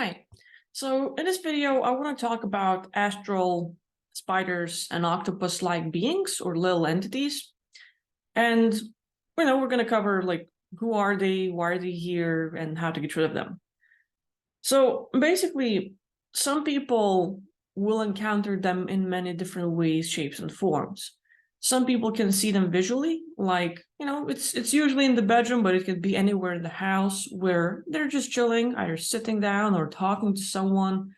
Hi. So in this video, I want to talk about astral spiders and octopus-like beings or little entities. And, we're going to cover like, who are they, why are they here, and how to get rid of them. So basically, some people will encounter them in many different ways, shapes, and forms. Some people can see them visually, like, it's usually in the bedroom, but it could be anywhere in the house where they're just chilling, either sitting down or talking to someone,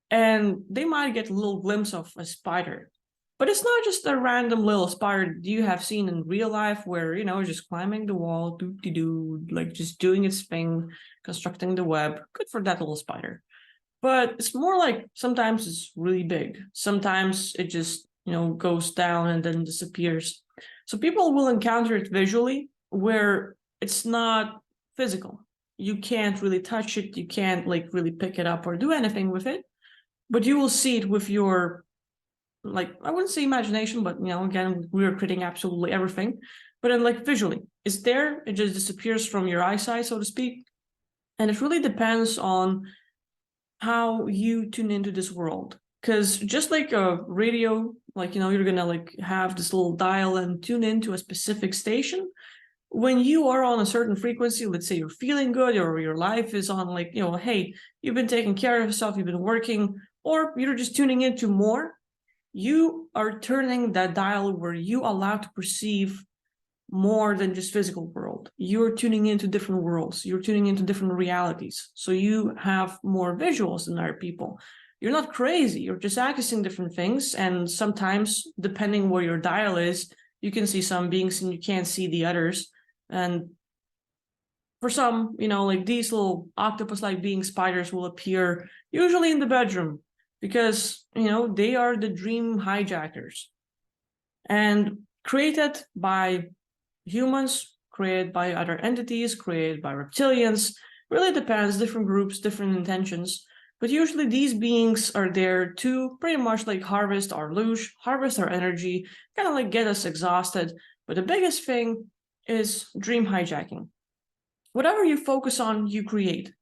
and they might get a little glimpse of a spider. But it's not just a random little spider you have seen in real life where, just climbing the wall, doop-de-doo, like just doing its thing, constructing the web. Good for that little spider. But it's more like sometimes it's really big. Sometimes it just, goes down and then disappears. So people will encounter it visually where it's not physical. You can't really touch it. You can't like really pick it up or do anything with it. But you will see it with your, like, I wouldn't say imagination, but, again, we're creating absolutely everything. But then like visually, it's there. It just disappears from your eyesight, so to speak. And it really depends on how you tune into this world. Because just like a radio, like, you're gonna like have this little dial and tune into a specific station. When you are on a certain frequency, let's say you're feeling good or your life is on like, hey, you've been taking care of yourself, you've been working, or you're just tuning into more, you are turning that dial where you allow to perceive more than just physical world. You're tuning into different worlds. You're tuning into different realities. So you have more visuals than other people. You're not crazy. You're just accessing different things. And sometimes, depending where your dial is, you can see some beings and you can't see the others. And for some, like these little octopus-like being spiders will appear usually in the bedroom because, they are the dream hijackers. And created by humans, created by other entities, created by reptilians, really depends, different groups, different intentions. But usually these beings are there to pretty much like harvest our loosh, harvest our energy, kind of like get us exhausted. But the biggest thing is dream hijacking. Whatever you focus on, you create.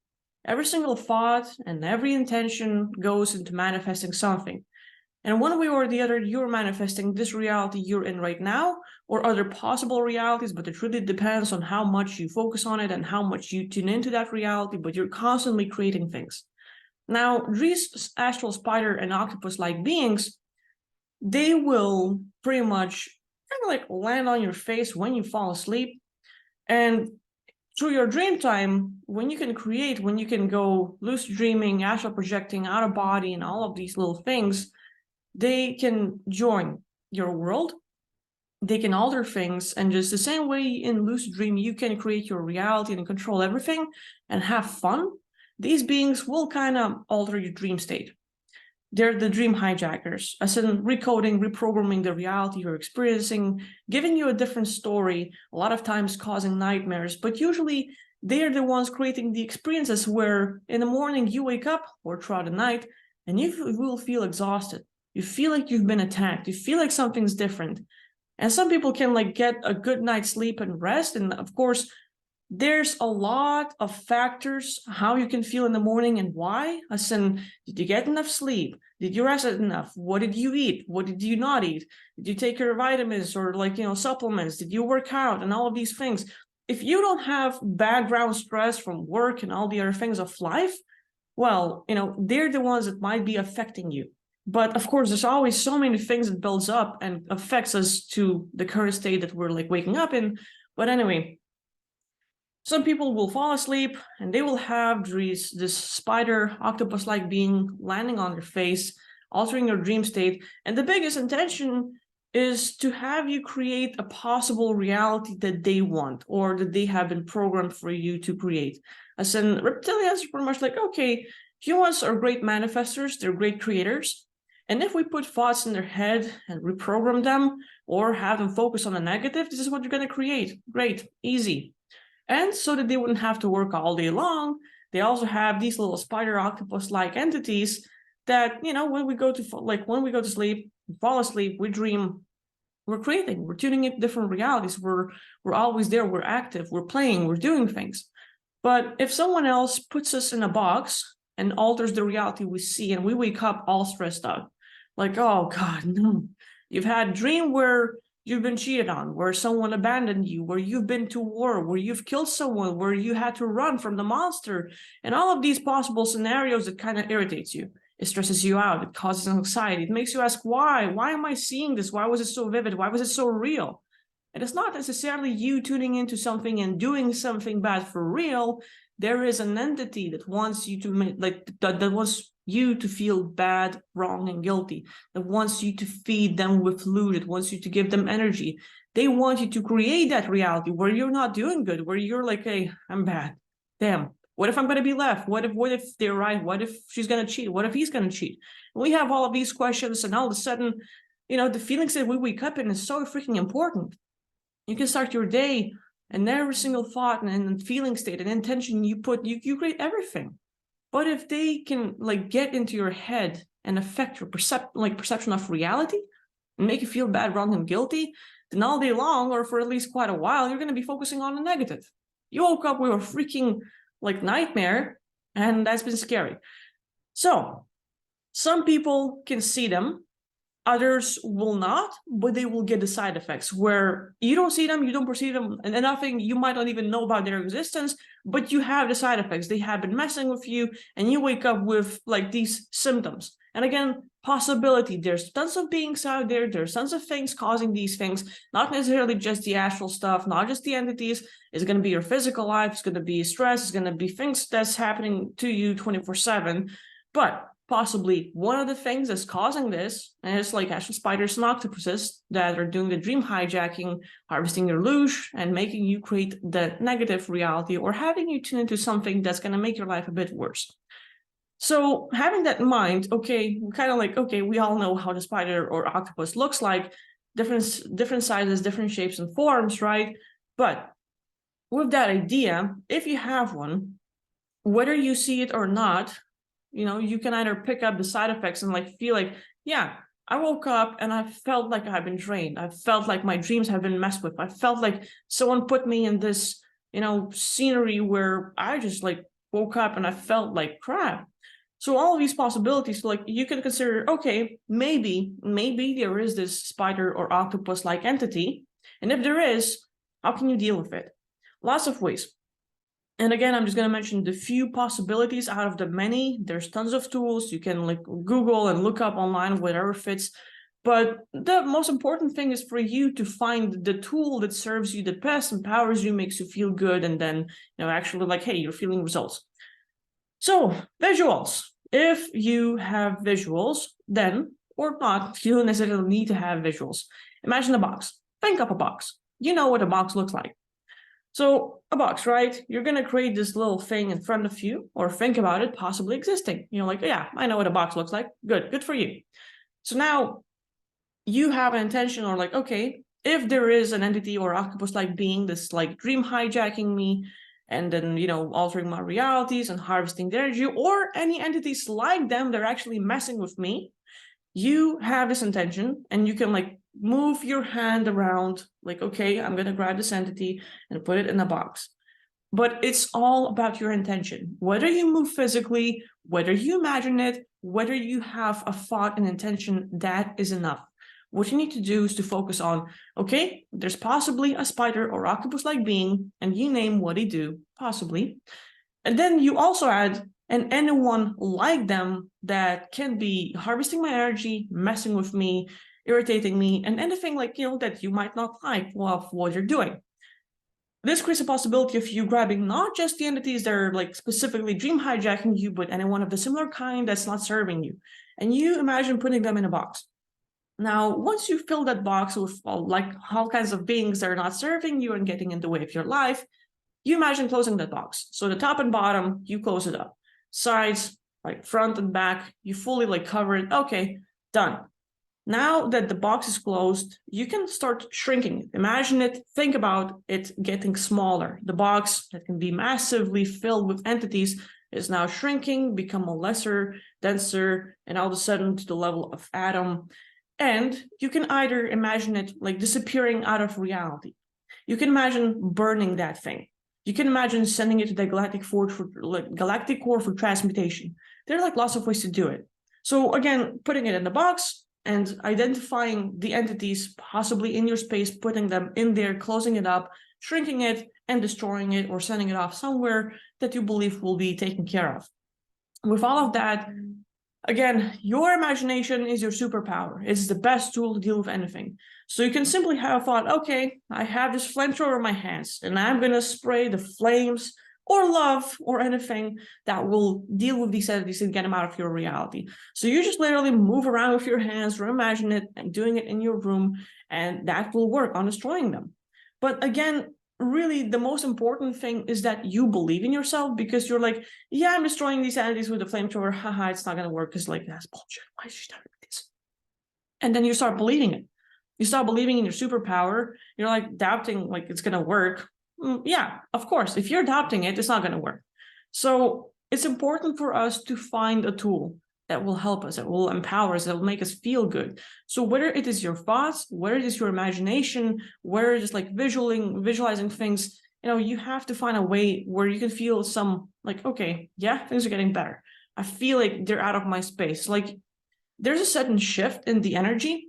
Every single thought and every intention goes into manifesting something. And one way or the other, you're manifesting this reality you're in right now or other possible realities, but it really depends on how much you focus on it and how much you tune into that reality, but you're constantly creating things. Now, these astral spider and octopus-like beings, they will pretty much kind of like land on your face when you fall asleep. And through your dream time, when you can create, when you can go lucid dreaming, astral projecting, out of body, and all of these little things, they can join your world, they can alter things, and just the same way in lucid dream you can create your reality and control everything and have fun, these beings will kind of alter your dream state. They're the dream hijackers, as in recoding, reprogramming the reality you're experiencing, giving you a different story, a lot of times causing nightmares, but usually they're the ones creating the experiences where in the morning you wake up or throughout the night and you will feel exhausted. You feel like you've been attacked. You feel like something's different. And some people can like get a good night's sleep and rest. And of course, there's a lot of factors how you can feel in the morning and why. As in, did you get enough sleep? Did you rest enough? What did you eat? What did you not eat? Did you take your vitamins or like, supplements? Did you work out and all of these things? If you don't have background stress from work and all the other things of life, well, they're the ones that might be affecting you. But of course, there's always so many things that builds up and affects us to the current state that we're like waking up in. But anyway, some people will fall asleep and they will have this spider octopus-like being landing on their face, altering your dream state. And the biggest intention is to have you create a possible reality that they want or that they have been programmed for you to create. As in, reptilians are pretty much like, okay, humans are great manifestors, they're great creators. And if we put thoughts in their head and reprogram them or have them focus on the negative, this is what you're going to create. Great, easy. And so that they wouldn't have to work all day long, they also have these little spider octopus-like entities that, when we go to sleep, fall asleep, we dream, we're creating, we're tuning into different realities. We're always there, we're active, we're playing, we're doing things. But if someone else puts us in a box and alters the reality we see, and we wake up all stressed out. Like, oh God, no. You've had a dream where you've been cheated on, where someone abandoned you, where you've been to war, where you've killed someone, where you had to run from the monster, and all of these possible scenarios that kind of irritates you. It stresses you out, it causes anxiety, it makes you ask why am I seeing this? Why was it so vivid? Why was it so real? And it's not necessarily you tuning into something and doing something bad for real. There is an entity that wants you to that wants you to feel bad, wrong, and guilty, that wants you to feed them with fluid, that wants you to give them energy. They want you to create that reality where you're not doing good, where you're like, hey, I'm bad. Damn, what if I'm going to be left? What if they're right? What if she's going to cheat? What if he's going to cheat? And we have all of these questions, and all of a sudden, the feelings that we wake up in is so freaking important. You can start your day, and every single thought and feeling state and intention you put, you create everything. But if they can get into your head and affect your perception of reality and make you feel bad, wrong, and guilty, then all day long, or for at least quite a while, you're going to be focusing on the negative. You woke up with a freaking nightmare, and that's been scary. So some people can see them, others will not, but they will get the side effects where you don't see them, you don't perceive them, and nothing, you might not even know about their existence, but you have the side effects. They have been messing with you, and you wake up with these symptoms. And again, possibility, there's tons of beings out there, there's tons of things causing these things, not necessarily just the astral stuff, not just the entities. It's going to be your physical life, it's going to be stress, it's going to be things that's happening to you 24/7, but possibly one of the things that's causing this, and it's astral spiders and octopuses that are doing the dream hijacking, harvesting your loosh, and making you create the negative reality, or having you tune into something that's going to make your life a bit worse. So having that in mind, okay, kind of okay, we all know how the spider or octopus looks like, different sizes, different shapes and forms, right? But with that idea, if you have one, whether you see it or not, you can either pick up the side effects and feel yeah, I woke up and I felt like I've been drained. I felt like my dreams have been messed with. I felt like someone put me in this, scenery where I just woke up and I felt like crap. So all of these possibilities, you can consider, okay, maybe there is this spider or octopus-like entity. And if there is, how can you deal with it? Lots of ways. And again, I'm just going to mention the few possibilities out of the many. There's tons of tools. You can Google and look up online, whatever fits. But the most important thing is for you to find the tool that serves you the best, empowers you, makes you feel good, and then actually hey, you're feeling results. So visuals. If you have visuals, then, or not, you don't necessarily need to have visuals. Imagine a box. Think of a box. You know what a box looks like. So a box, right? You're going to create this little thing in front of you, or think about it possibly existing. Yeah, I know what a box looks like. Good for you. So now you have an intention, or okay, if there is an entity or octopus-like being that's dream hijacking me, and then, altering my realities and harvesting their energy, or any entities like them that are actually messing with me, you have this intention, and you can move your hand around, okay, I'm going to grab this entity and put it in a box. But it's all about your intention. Whether you move physically, whether you imagine it, whether you have a thought and intention, that is enough. What you need to do is to focus on, okay, there's possibly a spider or octopus-like being, and you name what they do, possibly. And then you also add, and anyone like them that can be harvesting my energy, messing with me, irritating me, and anything that you might not like of what you're doing. This creates a possibility of you grabbing not just the entities that are specifically dream hijacking you, but anyone of the similar kind that's not serving you. And you imagine putting them in a box. Now, once you fill that box with all kinds of beings that are not serving you and getting in the way of your life, you imagine closing that box. So the top and bottom, you close it up. Sides, front and back, you fully cover it. Okay, done. Now that the box is closed, you can start shrinking it. Imagine it, think about it getting smaller. The box that can be massively filled with entities is now shrinking, become a lesser, denser, and all of a sudden to the level of atom. And you can either imagine it disappearing out of reality. You can imagine burning that thing. You can imagine sending it to the galactic core for transmutation. There are like lots of ways to do it. So again, putting it in the box and identifying the entities possibly in your space, putting them in there, closing it up, shrinking it, and destroying it or sending it off somewhere that you believe will be taken care of. With all of that, again, your imagination is your superpower. It's the best tool to deal with anything. So you can simply have a thought, okay, I have this flamethrower in my hands, and I'm going to spray the flames or love or anything that will deal with these entities and get them out of your reality. So you just literally move around with your hands or imagine it and doing it in your room, and that will work on destroying them. But again, really the most important thing is that you believe in yourself, because you're like, yeah, I'm destroying these entities with a flamethrower. Haha, it's not going to work because like, that's bullshit. Why is she telling me this? And then you start believing it. You start believing in your superpower. You're like doubting like it's going to work. Yeah, of course. If you're doubting it, it's not going to work. So it's important for us to find a tool that will help us, that will empower us, that will make us feel good. So whether it is your thoughts, whether it is your imagination, whether it's like visualizing things, you have to find a way where you can feel some like, okay, yeah, things are getting better. I feel like they're out of my space. Like there's a sudden shift in the energy,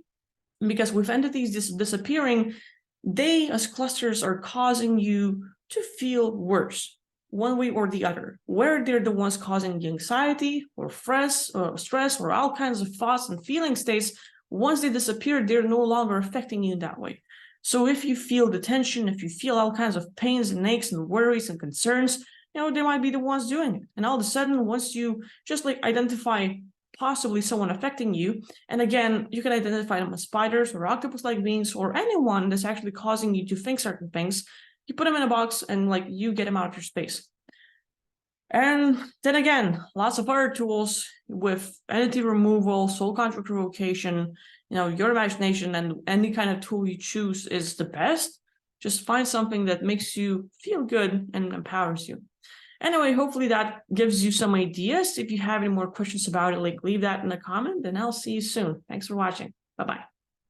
because with entities disappearing, they as clusters are causing you to feel worse one way or the other, where they're the ones causing the anxiety or stress or all kinds of thoughts and feeling states. Once they disappear, they're no longer affecting you in that way. So if you feel the tension, if you feel all kinds of pains and aches and worries and concerns, they might be the ones doing it. And all of a sudden, once you just like identify possibly someone affecting you, and again, you can identify them as spiders or octopus-like beings or anyone that's actually causing you to think certain things, you put them in a box and like you get them out of your space. And then again, lots of other tools with entity removal, soul contract revocation, your imagination, and any kind of tool you choose is the best. Just find something that makes you feel good and empowers you. Anyway, hopefully that gives you some ideas. If you have any more questions about it, like leave that in the comment, and I'll see you soon. Thanks for watching. Bye-bye.